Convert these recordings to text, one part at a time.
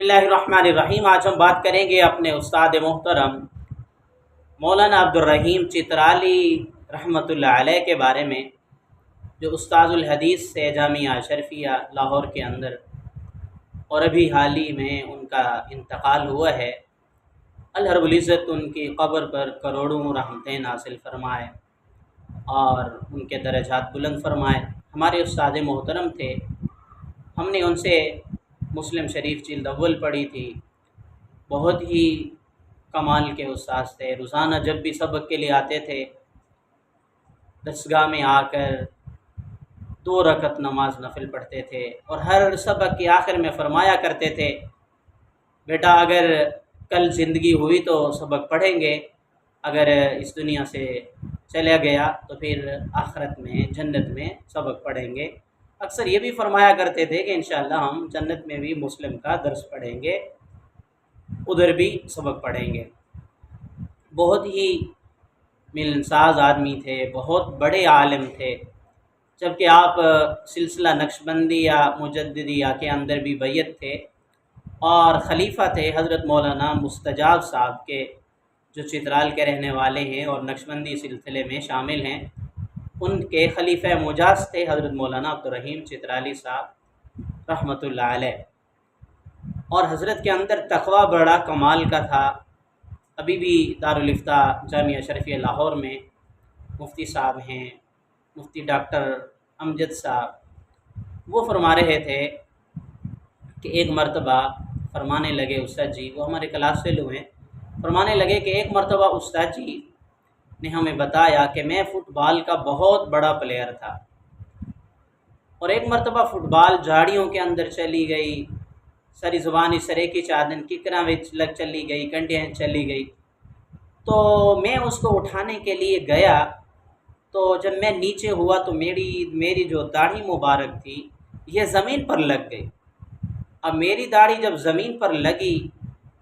बिस्मिल्लाहिर्रहमानिर्रहीम। आज हम बात करेंगे अपने उस्ताद मोहतरम मौलाना अब्दुर्रहीम चित्राली रहमतुल्लाह अलैह के बारे में, जो उस्ताजुल हदीस से जामिया अशरफिया लाहौर के अंदर और अभी हाल ही में उनका इंतकाल हुआ है। अल्लाह रब्बुल इज़्ज़त उनकी क़ब्र पर करोड़ों रहमतें नाज़िल फरमाए और उनके दर्जात बुलंद फरमाए। हमारे उस्ताद मोहतरम थे, हमने उनसे मुस्लिम शरीफ जिल्द अव्वल पढ़ी थी। बहुत ही कमाल के उस्ताद थे। रोज़ाना जब भी सबक के लिए आते थे, दरसगाह में आकर 2 रकत नमाज नफिल पढ़ते थे और हर सबक के आखिर में फ़रमाया करते थे, बेटा अगर कल ज़िंदगी हुई तो सबक पढ़ेंगे, अगर इस दुनिया से चला गया तो फिर आखिरत में जन्नत में सबक पढ़ेंगे। अक्सर ये भी फरमाया करते थे कि इंशाअल्लाह हम जन्नत में भी मुस्लिम का दर्स पढ़ेंगे, उधर भी सबक पढ़ेंगे। बहुत ही मिलनसाज आदमी थे, बहुत बड़े आलिम थे। जबकि आप सिलसिला नक्शबंदिया मुजद्दिदिया के अंदर भी बैयत थे और ख़लीफ़ा थे हज़रत मौलाना मुस्तजाब साहब के, जो चित्राल के रहने वाले हैं और नक्शबंदी सिलसिले में शामिल हैं। उनके खलीफा मुजाज थे हज़रत मौलाना अब्दुर्रहीम चित्राली साहब रहमतुल्लाह अलैह। और हज़रत के अंदर तक़वा बड़ा कमाल का था। अभी भी दारुल इफ्ता जामिया अशरफिया लाहौर में मुफ्ती साहब हैं, मुफ्ती डॉक्टर अमजद साहब, वो फरमा रहे थे कि एक मरतबा फरमाने लगे उस्ताद जी, वो हमारे क्लास फेलो हैं, फरमाने लगे कि एक मरतबा उस्ताद जी ने हमें बताया कि मैं फ़ुटबॉल का बहुत बड़ा प्लेयर था और एक मरतबा फ़ुटबॉल झाड़ियों के अंदर चली गई, सारी ज़ुबानी सरे की चादन किकरा विच लग चली गई, कंडियाँ चली गई। तो मैं उसको उठाने के लिए गया, तो जब मैं नीचे हुआ तो मेरी जो दाढ़ी मुबारक थी यह ज़मीन पर लग गई। अब मेरी दाढ़ी जब ज़मीन पर लगी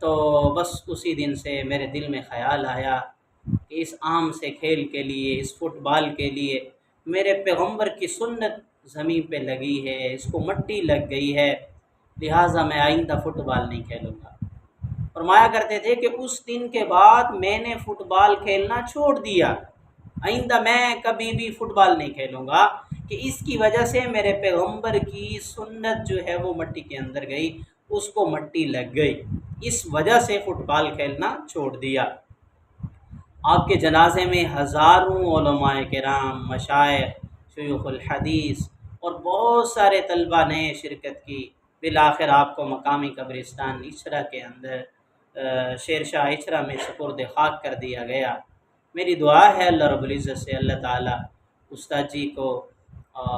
तो बस उसी दिन से मेरे दिल में ख़याल आया कि इस आम से खेल के लिए, इस फुटबॉल के लिए मेरे पैगम्बर की सुन्नत ज़मीन पे लगी है, इसको मट्टी लग गई है, लिहाजा मैं आइंदा फ़ुटबॉल नहीं खेलूँगा। फरमाया करते थे कि उस दिन के बाद मैंने फ़ुटबॉल खेलना छोड़ दिया, आइंदा मैं कभी भी फ़ुटबॉल नहीं खेलूँगा कि इसकी वजह से मेरे पैगम्बर की सुन्नत जो है वो मट्टी के अंदर गई, उसको मट्टी लग गई, इस वजह से फ़ुटबॉल खेलना छोड़ दिया। आपके जनाजे में हज़ारों उलमाए किराम, मशाइख, शयूखुल हदीस और बहुत सारे तलबा ने शिरकत की। बिलाखिर आपको मकामी कब्रिस्तान इचरा के अंदर शेरशाह इचरा में सुपुर्द खाक कर दिया गया। मेरी दुआ है अल्लाह रब्बुल इज़्ज़त से अल्लाह ताला उस्ताद जी को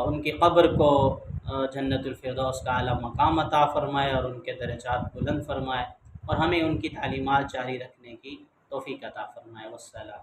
उनकी क़ब्र को जन्नतुल फिरदौस का आला मकाम अता फ़रमाए और उनके दर्जात बुलंद फ़रमाए और हमें उनकी तालीमात जारी रखने की तौफ़ीक़ अता फ़रमाए। वस्सलाम।